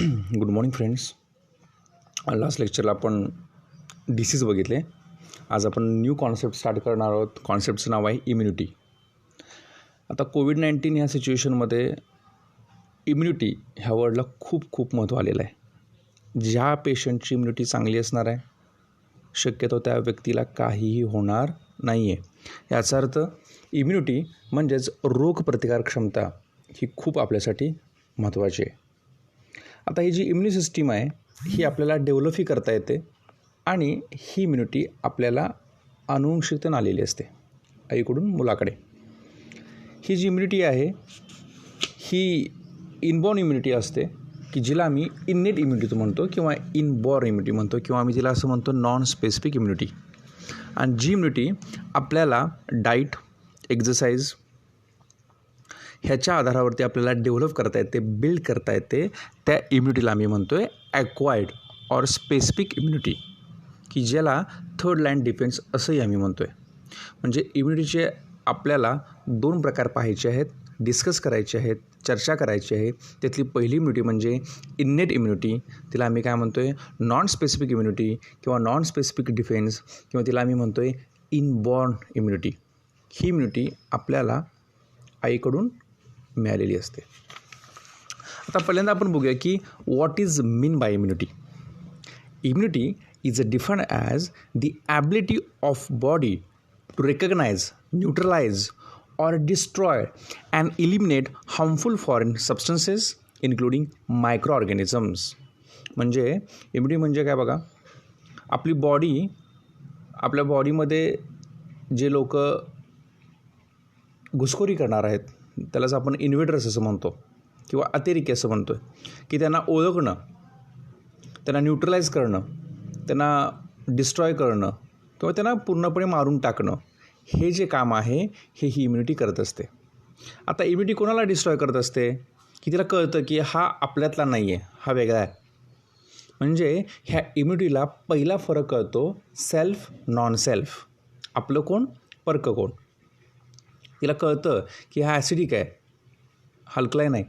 Good morning friends. Last लेक्चरला आपण disease बघितले. आज आपण न्यू कॉन्सेप्ट स्टार्ट करणार आहोत. कॉन्सेप्टचं नाव आहे इम्युनिटी. आता कोविड-19 ह्या सिच्युएशनमध्ये इम्युनिटी ह्या वर्डला खूप महत्त्व आलेलं आहे. ज्या पेशंटची इम्युनिटी चांगली असणार आहे, शक्यतो त्या व्यक्तीला काहीही होणार नाही आहे. याचा अर्थ इम्युनिटी म्हणजेच रोगप्रतिकार क्षमता ही खूप आपल्यासाठी महत्त्वाची आहे. आता ही जी इम्युनी सिस्टीम आहे ही आपल्याला डेव्हलपही करता येते आणि ही इम्युनिटी आपल्याला अनुवंशिकतेने आलेली असते, आईकडून मुलाकडे. ही जी इम्युनिटी आहे ही इनबॉर्न इम्युनिटी असते की जिला आम्ही इननेट इम्युनिटी म्हणतो किंवा इनबॉर्न इम्युनिटी म्हणतो किंवा आम्ही तिला असं म्हणतो नॉन स्पेसिफिक इम्युनिटी. आणि जी इम्युनिटी आपल्याला डाईट, एक्झरसाइज ह्याच्या आधारावरती आपल्याला डेव्हलप करता येते, बिल्ड करता येते, त्या इम्युनिटीला आम्ही म्हणतो आहे ॲक्वायर्ड ऑर स्पेसिफिक इम्युनिटी, की ज्याला थर्ड लाईन डिफेन्स असंही आम्ही म्हणतो आहे. म्हणजे इम्युनिटीचे आपल्याला दोन प्रकार पाहायचे आहेत, डिस्कस करायचे आहेत, चर्चा करायची आहे. त्यातली पहिली इम्युनिटी म्हणजे इननेट इम्युनिटी. तिला आम्ही काय म्हणतो आहे नॉन स्पेसिफिक इम्युनिटी किंवा नॉन स्पेसिफिक डिफेन्स किंवा तिला आम्ही म्हणतो आहे इनबॉर्न इम्युनिटी. ही इम्युनिटी आपल्याला आईकडून मिळालेली असते. आता पहिल्यांदा आपण बघूया की what is mean by immunity. Immunity is defined as the ability of body to recognise, neutralise or destroy and eliminate harmful foreign substances including microorganisms. म्हणजे इम्युनिटी म्हणजे काय बघा, आपली बॉडी, आपल्या बॉडीमध्ये जे लोक घुसखोरी करणार आहेत त्यालाच आपण इन्व्हेडर्स असं म्हणतो किंवा अतिरेकी असं म्हणतो आहे, की त्यांना ओळखणं, त्यांना न्यूट्रलाइज करणं, त्यांना डिस्ट्रॉय करणं किंवा त्यांना पूर्णपणे मारून टाकणं, हे जे काम आहे हे ही इम्युनिटी करत असते. आता इम्युनिटी कोणाला डिस्ट्रॉय करत असते, की तिला कळतं की हा आपल्यातला नाही आहे, हा वेगळा आहे. म्हणजे ह्या इम्युनिटीला पहिला फरक कळतो सेल्फ नॉन सेल्फ, आपलं कोण परक कोण. तिला कळतं की हा ॲसिडिक आहे, हलकलाय नाही,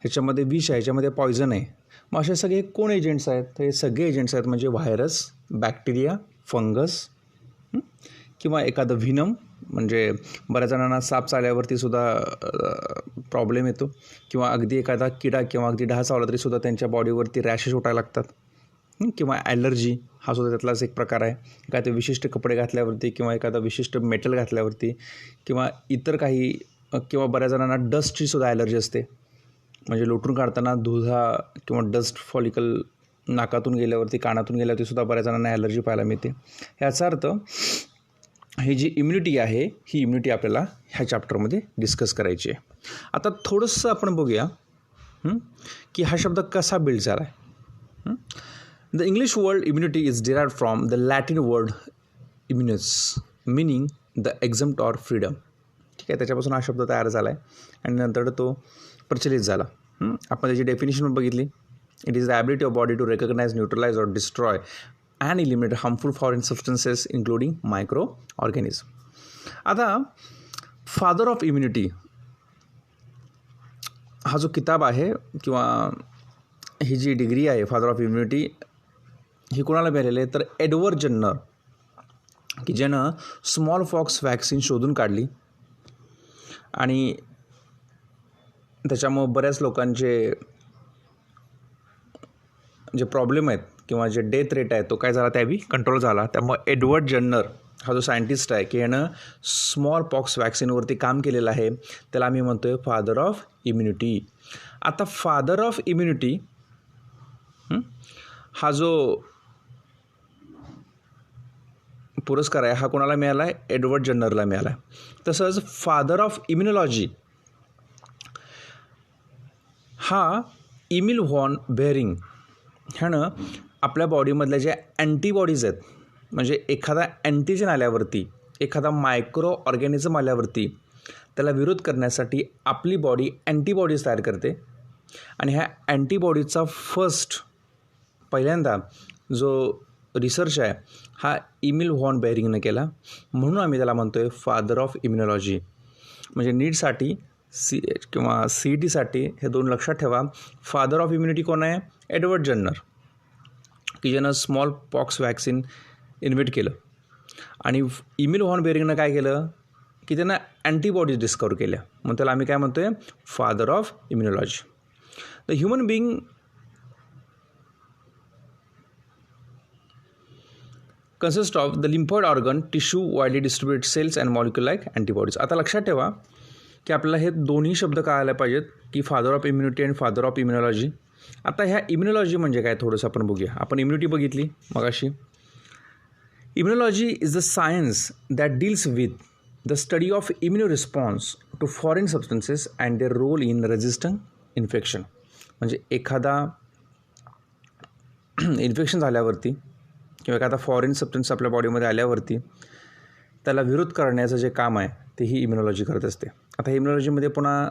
ह्याच्यामध्ये विष आहे, ह्याच्यामध्ये पॉयझन आहे. मग असे सगळे कोण एजंट्स आहेत, तर हे सगळे एजंट्स आहेत म्हणजे व्हायरस, बॅक्टेरिया, फंगस किंवा एखादं व्हिनम. म्हणजे बऱ्याच जणांना साप चावल्यावरती सुद्धा प्रॉब्लेम येतो किंवा अगदी एखादा किडा किंवा अगदी डास चावला तरी सुद्धा त्यांच्या बॉडीवरती रॅशेस उठायला लागतात. किंवा ॲलर्जी हा सुद्धा त्यातलाच एक प्रकार आहे. एखादे विशिष्ट कपडे घातल्यावरती किंवा एखादा विशिष्ट मेटल घातल्यावरती किंवा इतर काही, किंवा बऱ्याच जणांना डस्टची सुद्धा ॲलर्जी असते. म्हणजे लोटून काढताना धुळा किंवा डस्ट फॉलिकल नाकातून गेल्यावरती, कानातून गेल्यावरती सुद्धा बऱ्याच जणांना ॲलर्जी पाहायला मिळते. ह्याचा अर्थ ही जी इम्युनिटी आहे ही इम्युनिटी आपल्याला ह्या चॅप्टरमध्ये डिस्कस करायची आहे. आता थोडंसं आपण बघूया की हा शब्द कसा बिल्ड झाला आहे. The English word immunity is derived from the Latin word immunis meaning the exempt or freedom. ठीक आहे, त्याच्यापासून हा शब्द तयार झाला आहे आणि नंतर तो प्रचलित झाला. आपण त्याची डेफिनेशन बघितली. It is the ability of body to recognise, neutralise or destroy and eliminate harmful foreign substances including microorganisms. आता फादर ऑफ इम्युनिटी हा जो किताब आहे किंवा ही जी डिग्री आहे फादर ऑफ इम्युनिटी, ही कोणाला मिळालेली आहे तर एडवर्ड जन्नर, की ज्यानं स्मॉल पॉक्स वॅक्सिन शोधून काढली आणि त्याच्यामुळे बऱ्याच लोकांचे जे प्रॉब्लेम आहेत किंवा जे डेथ रेट आहे तो काय झाला, त्यावेळी कंट्रोल झाला. त्यामुळे एडवर्ड जन्नर हा जो सायंटिस्ट आहे की यानं स्मॉल पॉक्स वॅक्सिनवरती काम केलेलं आहे, त्याला आम्ही म्हणतो आहे फादर ऑफ इम्युनिटी. आता फादर ऑफ इम्युनिटी हा जो पुरस्कार आहे हा कोणाला मिळाला आहे, एडवर्ड जन्नरला मिळाला आहे. तसंच फादर ऑफ इम्युनॉलॉजी हा इमिल व्हॉन बेअरिंग ह्यानं आपल्या बॉडीमधल्या ज्या अँटीबॉडीज आहेत, म्हणजे एखादा अँटीजन आल्यावरती, एखादा मायक्रो ऑर्गॅनिझम आल्यावरती त्याला विरोध करण्यासाठी आपली बॉडी अँटीबॉडीज तयार करते. आणि ह्या अँटीबॉडीजचा पहिल्यांदा जो रिसर्च आहे हा इमिल व्हॉन बेअरिंगनं केला. म्हणून आम्ही त्याला म्हणतो आहे फादर ऑफ इम्युनॉलॉजी. म्हणजे नीटसाठी CH किंवा CETसाठी हे 2 लक्षात ठेवा. फादर ऑफ इम्युनिटी कोण आहे? एडवर्ड जन्नर, की ज्यानं स्मॉल पॉक्स वॅक्सिन इन्व्हेंट केलं. आणि इमिल व्हॉन बेरिंगनं काय केलं की त्यानं अँटीबॉडीज डिस्कवर केल्या, मग त्याला आम्ही काय म्हणतो आहे? Father of immunology. The human being consist of the lymphoid organ, tissue, widely distributed cells and molecule like antibodies. आता लक्षात ठेवा की आपल्याला हे दोन्ही शब्द कळायला पाहिजेत की father of immunity and father of immunology. आता ह्या इम्युनॉलॉजी म्हणजे काय थोडंसं आपण बघूया. आपण इम्युनिटी बघितली मगाशी. Immunology is the science that deals with the study of immuno response to foreign substances and their role in resistant infection. म्हणजे एखादा इन्फेक्शन झाल्यावरती किंवा एखादा फॉरेन सबस्टन्स आपल्या बॉडीमध्ये आल्यावरती त्याला विरोध करण्याचं जे काम आहे ते ही इम्युनॉलॉजी करत असते. आता इम्युनॉलॉजीमध्ये पुन्हा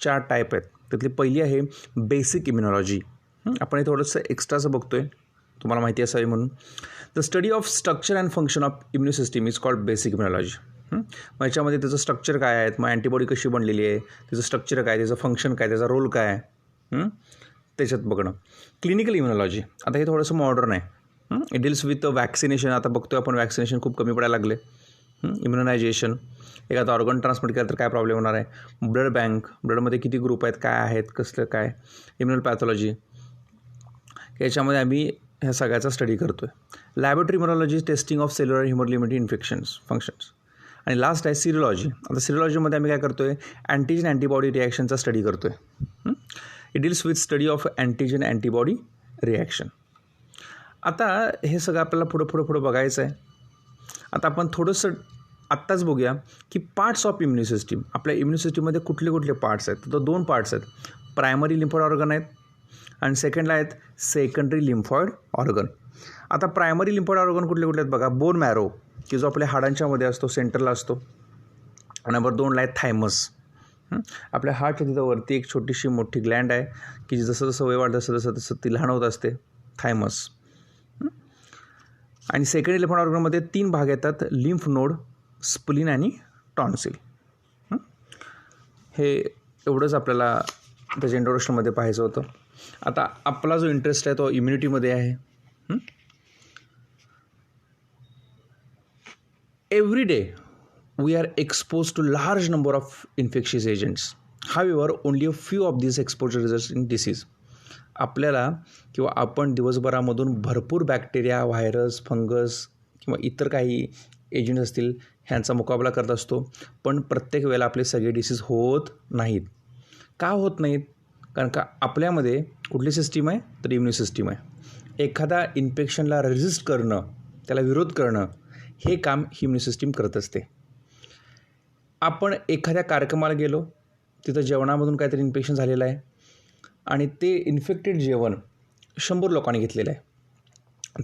4 टाईप आहेत. त्यातली पहिली आहे बेसिक इम्युनॉलॉजी. आपण हे थोडंसं एक्स्ट्राचं बघतो आहे, तुम्हाला माहिती असावी म्हणून. The study of structure and function of immuno system is called basic immunology. मग याच्यामध्ये त्याचं स्ट्रक्चर काय आहे, मग अँटीबॉडी कशी बनलेली आहे, त्याचं स्ट्रक्चर काय, त्याचं फंक्शन काय, त्याचा रोल काय आहे, त्याच्यात बघणं. क्लिनिकल इम्युनॉलॉजी आता हे थोडंसं मॉडर्न आहे. It deals with vaccination. आता बघतोय आपण वॅक्सिनेशन खूप कमी पडायला लागले. इम्युनायझेशन, एखादा ऑर्गन ट्रान्समिट केलं तर काय प्रॉब्लेम होणार आहे. ब्लड बँक, ब्लडमध्ये किती ग्रुप आहेत, काय आहेत, कसलं काय. इम्युनल पॅथॉलॉजी, याच्यामध्ये आम्ही ह्या सगळ्याचा स्टडी करतो आहे. Laboratory immunology, testing of cellular haemoglobin infections functions. आणि लास्ट आहे सिरोलॉजी. आता सिरोलॉजीमध्ये आम्ही काय करतो आहे? अँटीजन अँटीबॉडी रिॲक्शनचा स्टडी करतो आहे. It deals with study of antigen antibody reaction. आता हे सगळं आपल्याला पुढं बघायचं आहे. आता आपण थोडंसं आत्ताच बघूया की पार्ट्स ऑफ इम्युनो सिस्टीम. आपल्या इम्युनो सिस्टीममध्ये कुठले कुठले पार्ट्स आहेत. तर 2 पार्ट्स आहेत. प्रायमरी लिम्फॉइड ऑर्गन आहेत आणि सेकंडला आहेत सेकंडरी लिम्फॉइड ऑर्गन. आता प्रायमरी लिम्फॉइड ऑर्गन कुठले कुठले आहेत बघा. बोन मॅरो, की जो आपल्या हाडांच्या मध्ये असतो, सेंटरला असतो. नंबर 2ला आहे थायमस. आपल्या हार्टच्या तिथं वरती एक छोटीशी मोठी ग्लँड आहे की जसं जसं वय वाढतं तसं ती लहान होत असते, थायमस. आणि सेकंडरी लिम्फॉइड ऑर्गनमध्ये 3 भाग येतात. लिम्फ नोड, स्प्लीन आणि टॉन्सिल. हे एवढंच आपल्याला त्याच्या इंट्रोडक्शनमध्ये पाहायचं होतं. आता आपला जो इंटरेस्ट आहे तो इम्युनिटीमध्ये आहे. Every day we are expose to large number of infectious agents. However only a few of this exposure results in disease. आपल्याला किंवा आपण दिवसभरामधून भरपूर बॅक्टेरिया, व्हायरस, फंगस किंवा इतर काही एजंट्स असतील ह्यांचा मुकाबला करत असतो. पण प्रत्येक वेळेला आपले सगळे डिसीज होत नाहीत. का होत नाहीत? कारण का आपल्यामध्ये कुठली सिस्टीम आहे? तर इम्युनो सिस्टीम आहे. एखादा इन्फेक्शनला रेझिस्ट करणं, त्याला विरोध करणं, हे काम इम्युनो सिस्टीम करत असते. आपण एखाद्या कार्यक्रमाला गेलो, तिथं जेवणामधून काहीतरी इन्फेक्शन झालेलं आहे आणि ते इन्फेक्टेड जेवण 100 लोकांनी घेतलेलं आहे.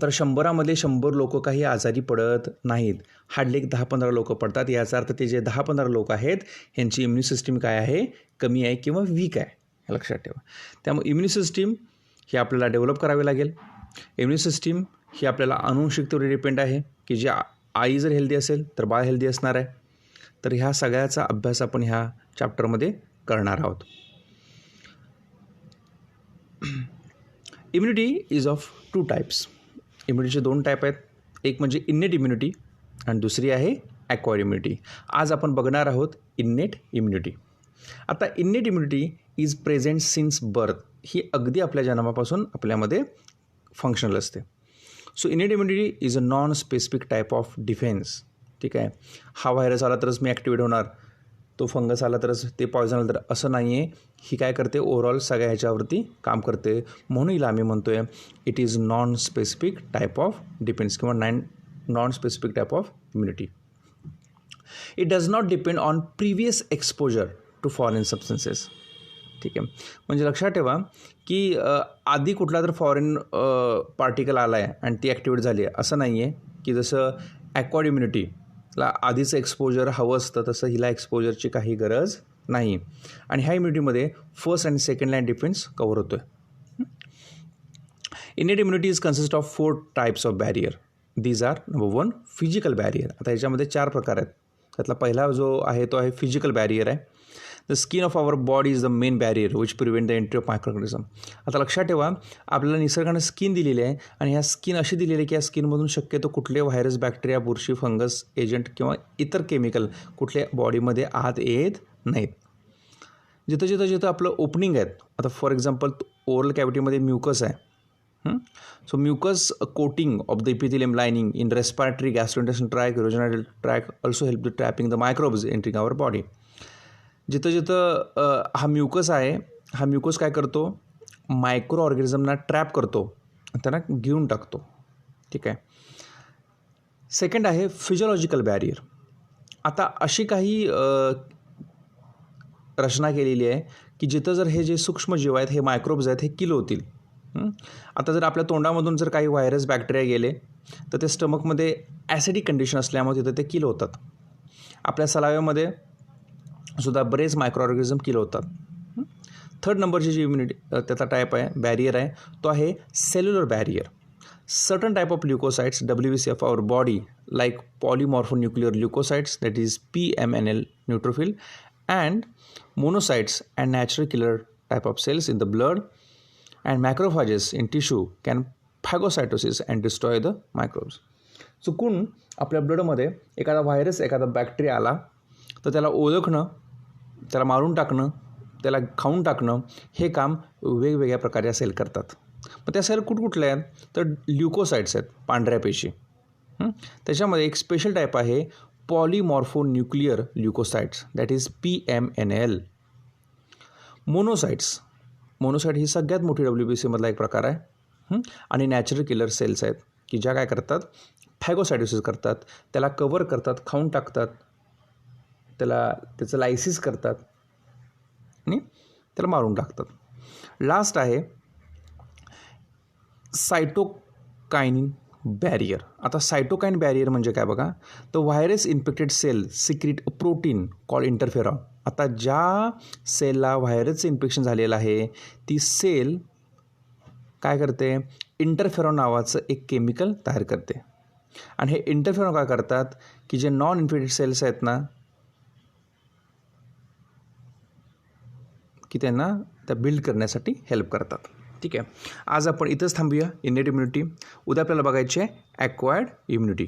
तर 100मध्ये 100 लोक काही आजारी पडत नाहीत. हार्डली एक 10-15 लोक पडतात. याचा अर्थ ते जे 10-15 लोक आहेत ह्यांची इम्युनो सिस्टीम काय आहे? कमी आहे किंवा वीक आहे, हे लक्षात ठेवा. त्यामुळे इम्युनो सिस्टीम ही आपल्याला डेव्हलप करावी लागेल. इम्युनो सिस्टीम ही आपल्याला अनुवंशिकतेवर डिपेंड आहे की जी आई जर हेल्दी असेल तर बाळ हेल्दी असणार आहे. तर ह्या सगळ्याचा अभ्यास आपण ह्या चॅप्टरमध्ये करणार आहोत. Immunity is of 2 types. इम्युनिटीचे 2 टाईप आहेत. एक म्हणजे इन्नेट इम्युनिटी आणि दुसरी आहे ॲक्वायर्ड इम्युनिटी. आज आपण बघणार आहोत इन्नेट इम्युनिटी. आता innate immunity is present since birth. ही अगदी आपल्या जन्मापासून आपल्यामध्ये फंक्शनल असते. So innate immunity is a non specific type of defence. ठीक आहे. हा व्हायरस आला तरच मी ॲक्टिवेट होणार, तो फंगस आला तरच ते पॉयझन आलं तर असं नाही आहे. ही काय करते? ओव्हरऑल सगळ्या ह्याच्यावरती काम करते. म्हणून हिला आम्ही म्हणतो आहे it is non specific type of defence किंवा non specific type of immunity. It does not depend on previous exposure to foreign substances. ठीक आहे. म्हणजे लक्षात ठेवा की आधी कुठला तर फॉरेन पार्टिकल आला आहे आणि ती ॲक्टिवेट झाली आहे असं नाही आहे. की जसं ॲक्वायर्ड इम्युनिटीला आधीचं एक्सपोजर हवं असतं तसं हिला एक्सपोजरची काही गरज नाही. आणि ह्या इम्युनिटीमध्ये फर्स्ट आणि सेकंड लाईन डिफेन्स कव्हर होतो आहे. Innate immunity is consist of 4 types of barrier. These are number 1 physical barrier. आता ह्याच्यामध्ये 4 प्रकार आहेत. त्यातला पहिला जो आहे तो आहे फिजिकल बॅरियर आहे. The skin of our body is the main barrier which prevent the entry of microorganism. आता लक्षात ठेवा, आपल्याला निसर्गाने स्किन दिलेली आहे आणि ह्या स्किन अशी दिलेली आहे की या स्किनमधून शक्यतो कुठले व्हायरस, बॅक्टेरिया, बुरशी, फंगस, एजंट किंवा इतर केमिकल कुठल्या बॉडीमध्ये आत येत नाहीत. जिथं आपलं ओपनिंग आहेत, आता फॉर एक्झाम्पल ओरल कॅव्हिटीमध्ये म्युकस आहे. So mucus coating of the epithelium lining in respiratory, gastrointestinal tract, urogenital tract also help to trapping the microbes entering our body. जिथं हा म्युकस आहे, हा म्युकस काय करतो, मायक्रो ऑर्गॅनिझमना ट्रॅप करतो, त्यांना घेऊन टाकतो. ठीक आहे. सेकंड आहे फिजिओलॉजिकल बॅरियर. आता अशी काही रचना केलेली आहे की जिथं जर हे जे सूक्ष्मजीव आहेत, हे मायक्रोब्स आहेत, हे किल होतील. आता जर आपल्या तोंडामधून जर काही व्हायरस, बॅक्टेरिया गेले तर ते स्टमकमध्ये ॲसिडिक कंडिशन असल्यामुळे तिथं ते किल होतात. आपल्या सलाव्यामध्ये सुद्धा बरेच मायक्रो ऑर्गॅनिझम किल होतात. थर्ड नंबरची जी इम्युनिटी त्याचा टाईप आहे, बॅरियर आहे, तो आहे cellular barrier. Certain type of leucocytes WBC of our body like polymorphonuclear leucocytes that is PMNL neutrophil and monocytes and natural killer type of cells in the blood and macrophages in tissue can phagocytosis and destroy the microbes. चुकून आपल्या ब्लडमध्ये एखादा virus, एखादा bacteria आला तर त्याला ओळखणं, त्याला मारून टाकणं, त्याला खाऊन टाकणं, हे काम वेगवेगळ्या प्रकारच्या सेल करतात. मग त्या सेल कुठकुठल्या आहेत, तर ल्युकोसाइट्स आहेत, पांढऱ्या पेशी. त्याच्यामध्ये एक स्पेशल टाईप आहे polymorphonuclear leucocytes that is PMNL. Monocyte ही सगळ्यात मोठी WBC मधला एक प्रकार आहे. आणि नॅचरल किलर सेल्स आहेत की ज्या काय करतात, फॅगोसायटोसिस करतात, त्याला कवर करतात, खाऊन टाकतात, त्याचं लायसिस करतात आणि त्याला मारून टाकतात. लास्ट आहे सायटोकायनिन बॅरियर. आता सायटोकाईन बॅरियर म्हणजे काय बघा, तर virus infected cell secrete protein call interferon. आता ज्या सेलला व्हायरसचं इन्फेक्शन झालेलं आहे ती सेल काय करते, इंटरफेरॉन नावाचं एक केमिकल तयार करते. आणि हे इंटरफेरॉन काय करतात की जे नॉन इन्फेक्टेड सेल्स आहेत ना, की त्यांना त्या बिल्ड करण्यासाठी हेल्प करतात. ठीक आहे. आज आपण इथंच थांबूया. इनेट इम्युनिटी. उद्या आपल्याला बघायची आहे ॲक्वायर्ड इम्युनिटी.